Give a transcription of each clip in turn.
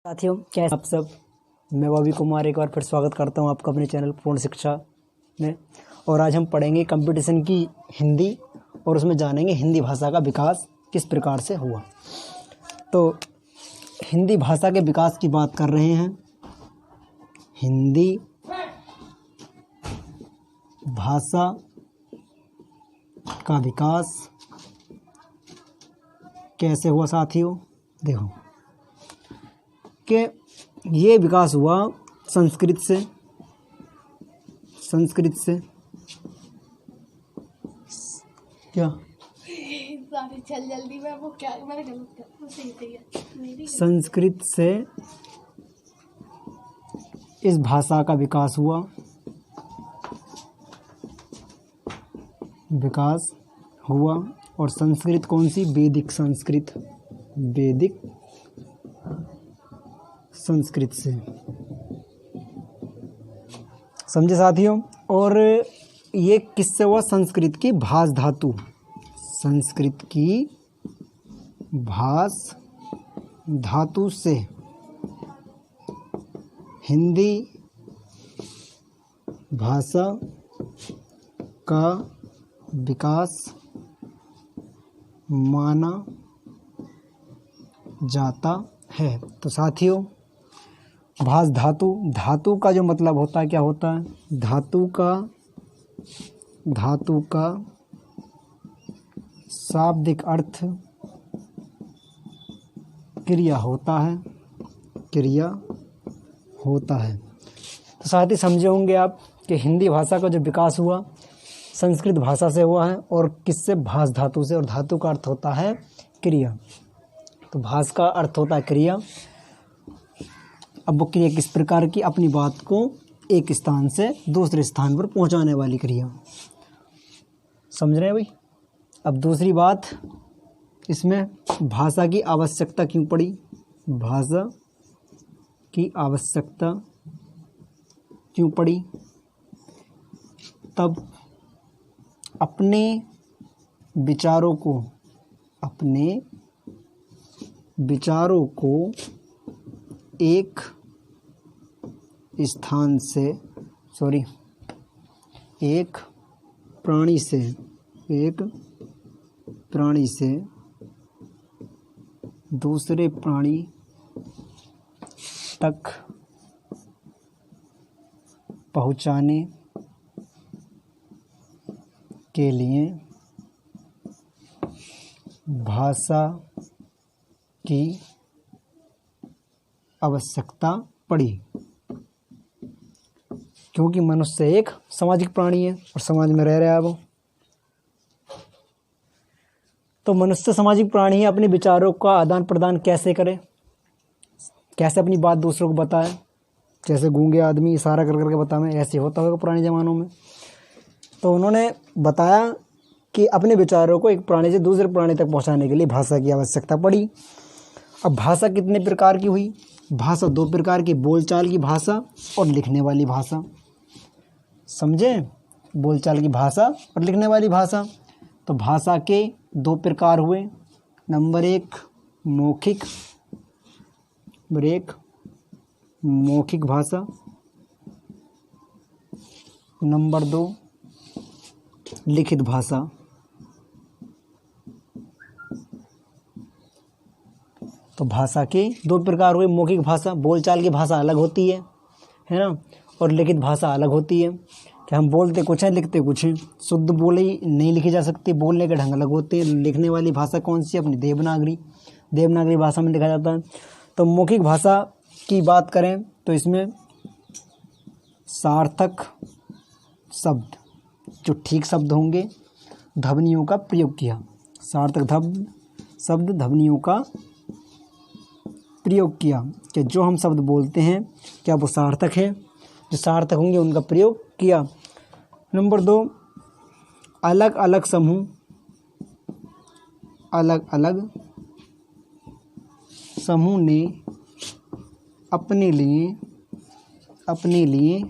साथियों, कैसे आप सब। मैं बॉबी कुमार एक बार फिर स्वागत करता हूं आपका अपने चैनल पूर्ण शिक्षा में। और आज हम पढ़ेंगे कंपटीशन की हिंदी और उसमें जानेंगे हिंदी भाषा का विकास किस प्रकार से हुआ। तो हिंदी भाषा के विकास की बात कर रहे हैं। हिंदी भाषा का विकास कैसे हुआ साथियों, देखो कि ये विकास हुआ संस्कृत से। क्या चल जल्दी में वो क्या मैंने गलत कर वो सही है संस्कृत से इस भाषा का विकास हुआ और संस्कृत कौन सी? वैदिक संस्कृत से। समझे साथियों। और ये किससे हुआ? संस्कृत की भाष धातु से हिंदी भाषा का विकास माना जाता है। तो साथियों, भाष धातु का जो मतलब होता है, क्या होता है? धातु का शाब्दिक अर्थ क्रिया होता है। तो साथ ही समझे होंगे आप कि हिंदी भाषा का जो विकास हुआ संस्कृत भाषा से हुआ है और किससे? भाष धातु से। और धातु का अर्थ होता है क्रिया। तो भाष का अर्थ होता है क्रिया। अब वो क्रिया किस प्रकार की? अपनी बात को एक स्थान से दूसरे स्थान पर पहुंचाने वाली क्रिया। समझ रहे हैं भाई। अब दूसरी बात, इसमें भाषा की आवश्यकता क्यों पड़ी? भाषा की आवश्यकता क्यों पड़ी? तब अपने विचारों को एक प्राणी से दूसरे प्राणी तक पहुंचाने के लिए भाषा की आवश्यकता पड़ी। क्योंकि मनुष्य एक सामाजिक प्राणी है और समाज में रह रहा है वो। तो मनुष्य सामाजिक प्राणी है, अपने विचारों का आदान प्रदान कैसे करे? कैसे अपनी बात दूसरों को बताए? जैसे गूंगे आदमी इशारा कर करके बतावे, ऐसे होता होगा पुराने ज़मानों में। तो उन्होंने बताया कि अपने विचारों को एक प्राणी से दूसरे प्राणी तक पहुंचाने के लिए भाषा की आवश्यकता पड़ी। अब भाषा कितने प्रकार की हुई? भाषा दो प्रकार की, बोलचाल की भाषा और लिखने वाली भाषा। समझे? बोलचाल की भाषा और लिखने वाली भाषा। तो भाषा के दो प्रकार हुए। नंबर एक मौखिक भाषा। नंबर दो लिखित भाषा। तो भाषा के दो प्रकार हुए। मौखिक भाषा, बोलचाल की भाषा अलग होती है ना, और लिखित भाषा अलग होती है कि हम बोलते कुछ हैं लिखते कुछ हैं। शुद्ध बोली नहीं लिखी जा सकती, बोलने के ढंग अलग होते हैं। लिखने वाली भाषा कौन सी? अपनी देवनागरी भाषा में लिखा जाता है। तो मौखिक भाषा की बात करें तो इसमें सार्थक शब्द, जो ठीक शब्द होंगे, ध्वनियों का प्रयोग किया। सार्थक शब्द ध्वनियों का प्रयोग किया कि जो हम शब्द बोलते हैं क्या वो सार्थक है? जो सार्थक होंगे उनका प्रयोग किया। नंबर दो, अलग अलग समूह ने अपने लिए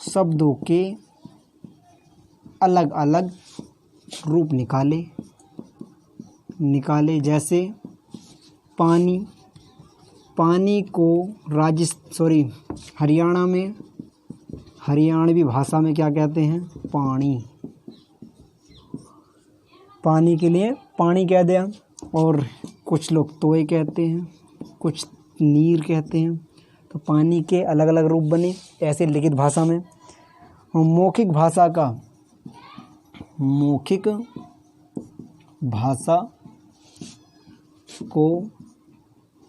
शब्दों के अलग अलग रूप निकाले। जैसे पानी, पानी को हरियाणा में, हरियाणवी भाषा में क्या कहते हैं? पानी। पानी के लिए पानी कह दिया। और कुछ लोग तोय कहते हैं, कुछ नीर कहते हैं। तो पानी के अलग अलग रूप बने ऐसे लिखित भाषा में। और मौखिक भाषा को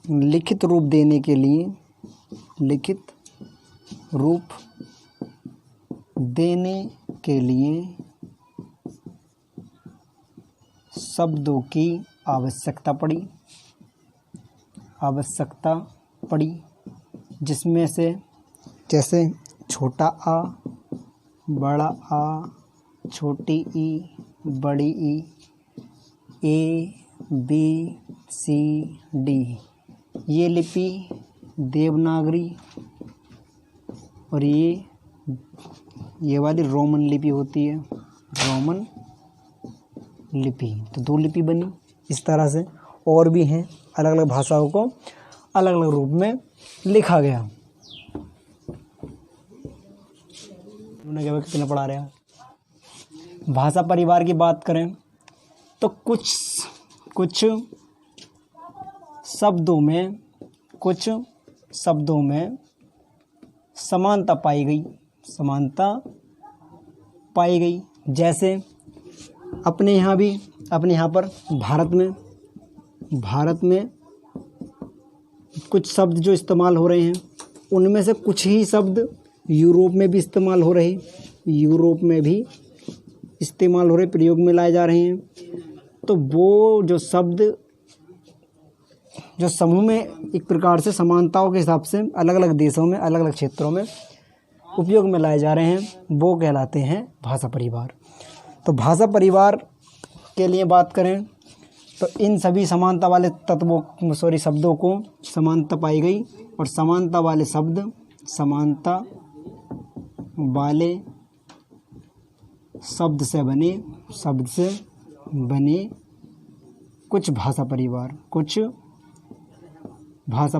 लिखित रूप देने के लिए शब्दों की आवश्यकता पड़ी, जिसमें से जैसे छोटा आ, बड़ा आ, छोटी ई, बड़ी ई, ए बी सी डी, ये लिपि देवनागरी और ये वाली रोमन लिपि होती है, रोमन लिपि। तो 2 लिपि बनी इस तरह से। और भी हैं, अलग अलग भाषाओं को अलग अलग रूप में लिखा गया। उन्होंने क्या कितने पढ़ा रहे हैं। भाषा परिवार की बात करें तो कुछ शब्दों में समानता पाई गई। जैसे अपने यहाँ पर भारत में कुछ शब्द जो इस्तेमाल हो रहे हैं, उनमें से कुछ ही शब्द यूरोप में भी इस्तेमाल हो रहे, प्रयोग में लाए जा रहे हैं। तो वो जो शब्द जो समूह में एक प्रकार से समानताओं के हिसाब से अलग अलग देशों में, अलग अलग क्षेत्रों में उपयोग में लाए जा रहे हैं, वो कहलाते हैं भाषा परिवार। तो भाषा परिवार के लिए बात करें तो इन सभी समानता वाले शब्दों को समानता पाई गई। और समानता वाले शब्द से बने कुछ भाषा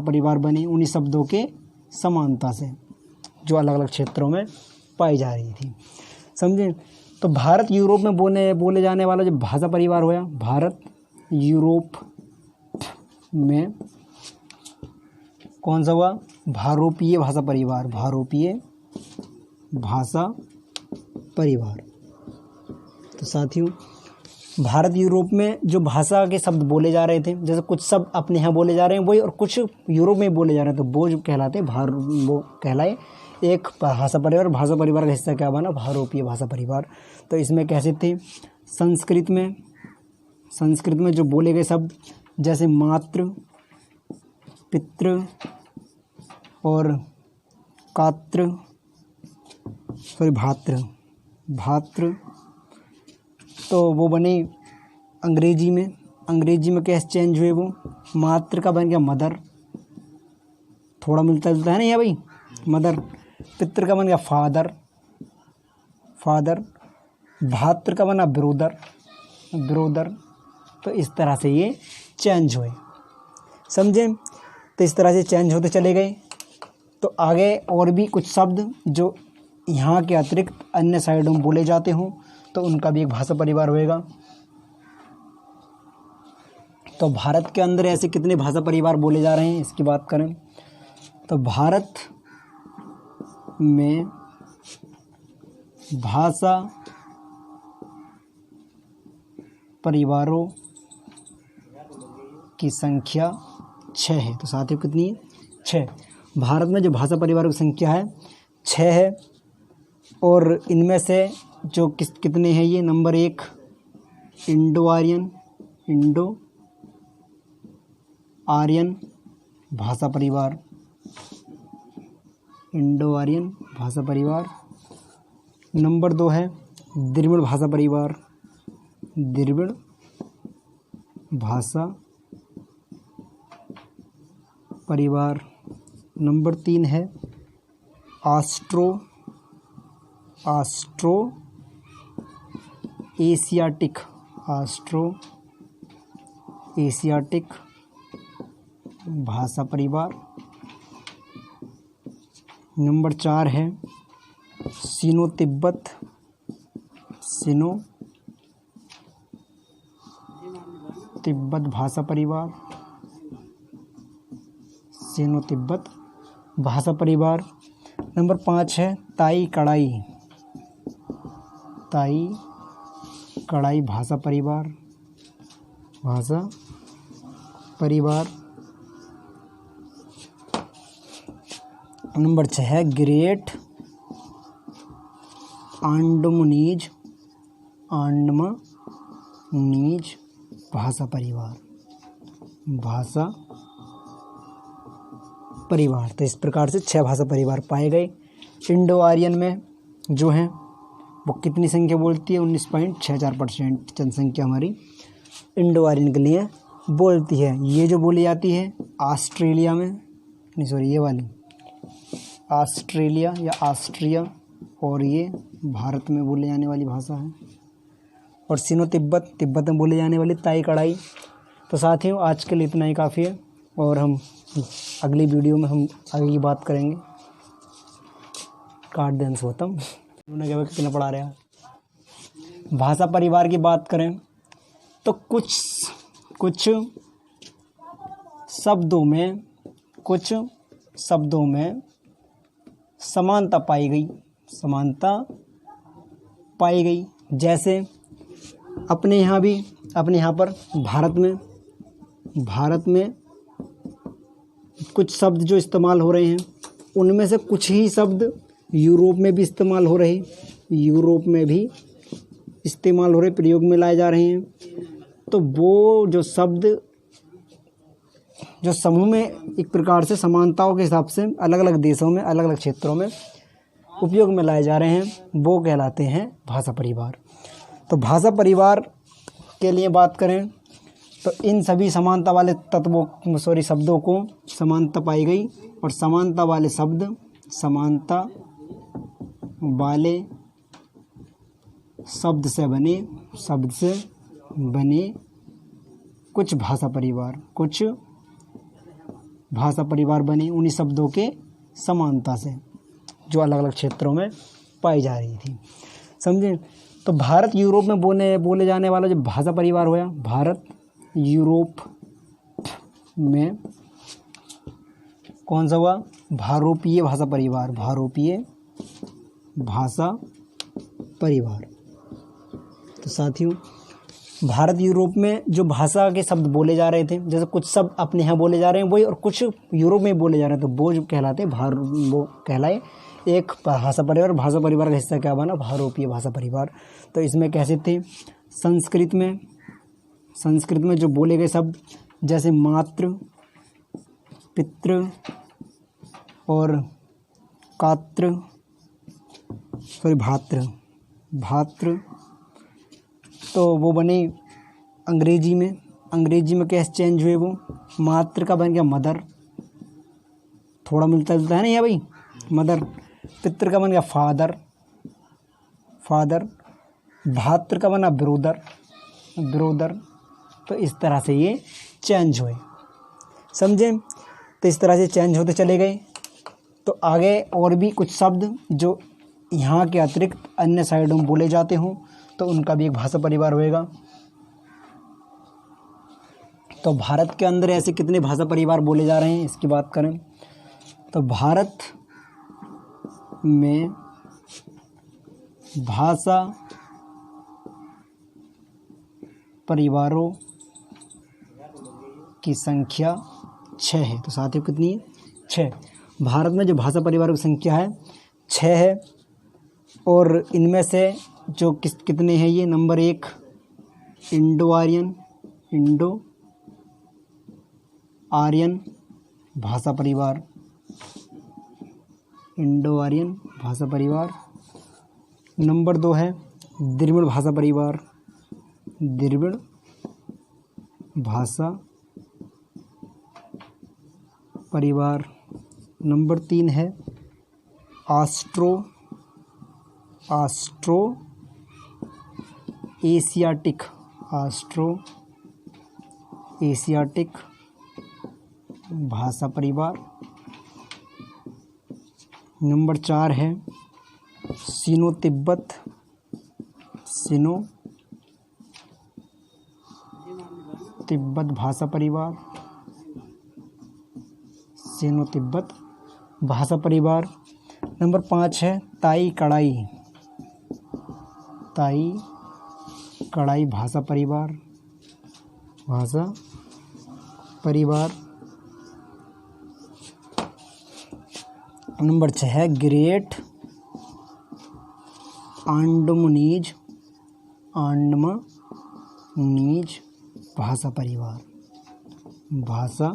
परिवार बने उन्हीं शब्दों के समानता से, जो अलग अलग क्षेत्रों में पाई जा रही थी। समझे? तो भारत यूरोप में बोले जाने वाला जो भाषा परिवार हुआ, भारत यूरोप में कौन सा हुआ? भारोपीय भाषा परिवार। तो साथियों, भारत यूरोप में जो भाषा के शब्द बोले जा रहे थे, जैसे कुछ शब्द अपने यहाँ बोले जा रहे हैं वही, और कुछ यूरोप में बोले जा रहे हैं, तो वो जो कहलाते वो कहलाए एक भाषा परिवार। भाषा परिवार का हिस्सा क्या बना? भारोपीय भाषा परिवार। तो इसमें कैसे थे? संस्कृत में जो बोले गए शब्द, जैसे मातृ, पितृ और भातृ, तो वो बने अंग्रेजी में कैसे चेंज हुए? वो मातृ का बन गया मदर, थोड़ा मिलता जुलता है ना ये भाई, मदर। पितृ का बन गया फादर, भातृ का बना ब्रोदर। तो इस तरह से ये चेंज हुए। समझे? तो इस तरह से चेंज होते चले गए। तो आगे और भी कुछ शब्द जो यहाँ के अतिरिक्त अन्य साइडों में बोले जाते हों, तो उनका भी एक भाषा परिवार होएगा। तो भारत के अंदर ऐसे कितने भाषा परिवार बोले जा रहे हैं, इसकी बात करें तो भारत में भाषा परिवारों की संख्या 6 है। तो साथियों कितनी है? 6। भारत में जो भाषा परिवारों की संख्या है 6 है। और इनमें से जो कितने हैं ये? नंबर 1 इंडो आर्यन भाषा परिवार, नंबर 2 है द्रविड़ भाषा परिवार, नंबर 3 है ऑस्ट्रो एशियाटिक भाषा परिवार। नंबर 4 है सिनो तिब्बत, सिनो तिब्बत भाषा परिवार, सिनो तिब्बत भाषा परिवार। नंबर 5 है ताई कड़ाई, ताई कड़ाई भाषा परिवार, भाषा परिवार। नंबर 6 है ग्रेट अंडमानीज, अंडमानीज भाषा परिवार, भाषा परिवार। तो इस प्रकार से 6 भाषा परिवार पाए गए। इंडो आर्यन में जो है वो कितनी संख्या बोलती है? 19.64% जनसंख्या हमारी इंडो आर्यन के लिए बोलती है। ये जो बोली जाती है ऑस्ट्रेलिया में, नहीं सॉरी ये वाली ऑस्ट्रेलिया या ऑस्ट्रिया, और ये भारत में बोले जाने वाली भाषा है। और सिनो तिब्बत, तिब्बत में बोले जाने वाली ताई कड़ाई। तो साथियों आज के लिए इतना ही काफ़ी है, और हम अगली वीडियो में हम आगे की बात करेंगे। काट दें सोतम उन्होंने क्या कितना पढ़ा रहे हैं। भाषा परिवार की बात करें तो कुछ शब्दों में समानता पाई गई। जैसे अपने यहाँ पर भारत में कुछ शब्द जो इस्तेमाल हो रहे हैं, उनमें से कुछ ही शब्द यूरोप में भी इस्तेमाल हो रहे, प्रयोग में लाए जा रहे हैं। तो वो जो शब्द जो समूह में एक प्रकार से समानताओं के हिसाब से अलग अलग देशों में, अलग अलग क्षेत्रों में उपयोग में लाए जा रहे हैं, वो कहलाते हैं भाषा परिवार। तो भाषा परिवार के लिए बात करें तो इन सभी समानता वाले शब्दों को समानता पाई गई, और समानता वाले शब्द से बने कुछ भाषा परिवार बने उन्हीं शब्दों के समानता से, जो अलग अलग क्षेत्रों में पाई जा रही थी। समझे? तो भारत यूरोप में बोले जाने वाला जो भाषा परिवार हुआ, भारत यूरोप में कौन सा हुआ? भारोपीय भाषा परिवार। तो साथियों भारत यूरोप में जो भाषा के शब्द बोले जा रहे थे, जैसे कुछ शब्द अपने यहाँ बोले जा रहे हैं वही, और कुछ यूरोप में बोले जा रहे हैं, तो वो जो कहलाते वो कहलाए एक भाषा परिवार। भाषा परिवार का हिस्सा क्या बना? भारोपीय भाषा परिवार। तो इसमें कैसे थे? संस्कृत में जो बोले गए शब्द, जैसे मातृ, पितृ और भातृ, तो वो बने अंग्रेजी में कैसे चेंज हुए? वो मातृ का बन गया मदर, थोड़ा मिलता जुलता है ना यहाँ भाई, मदर। पितृ का बन गया फादर, भातृ का बना ब्रोदर। तो इस तरह से ये चेंज हुए, समझे? तो इस तरह से चेंज होते चले गए। तो आगे और भी कुछ शब्द जो यहाँ के अतिरिक्त अन्य साइडों में बोले जाते हों, तो उनका भी एक भाषा परिवार होएगा। तो भारत के अंदर ऐसे कितने भाषा परिवार बोले जा रहे हैं, इसकी बात करें तो भारत में भाषा परिवारों की संख्या 6 है। तो साथियों कितनी है? 6। भारत में जो भाषा परिवारों की संख्या है 6 है, और इनमें से जो कितने हैं ये? नंबर 1 इंडो आर्यन भाषा परिवार, इंडो आर्यन भाषा परिवार। नंबर 2 है द्रविड़ भाषा परिवार, द्रविड़ भाषा परिवार। नंबर 3 है ऑस्ट्रो एशियाटिक भाषा परिवार। नंबर 4 है सिनो तिब्बत, सिनो तिब्बत भाषा परिवार, सिनो तिब्बत भाषा परिवार। नंबर 5 है ताई कड़ाई, ताई कड़ाई भाषा परिवार, भाषा परिवार। नंबर 6 है ग्रेट अंडमानीज, अंडमानीज भाषा परिवार, भाषा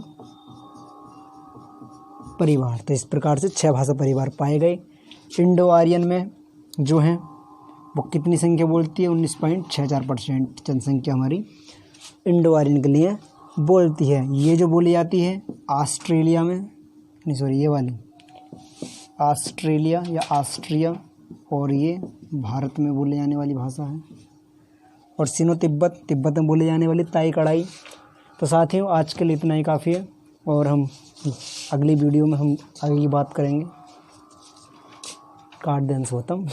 परिवार। तो इस प्रकार से 6 भाषा परिवार पाए गए। इंडो आर्यन में जो है वो कितनी संख्या बोलती है? 19.64% जनसंख्या हमारी इंडो आर्यन के लिए बोलती है। ये जो बोली जाती है ऑस्ट्रेलिया में, नहीं सॉरी ये वाली ऑस्ट्रेलिया या ऑस्ट्रिया, और ये भारत में बोले जाने वाली भाषा है। और सिनो तिब्बत, तिब्बत में बोले जाने वाली ताई कड़ाई। तो साथियों आज के लिए इतना ही काफ़ी है, और हम अगली वीडियो में हम आगे की बात करेंगे। काट दें सोतम।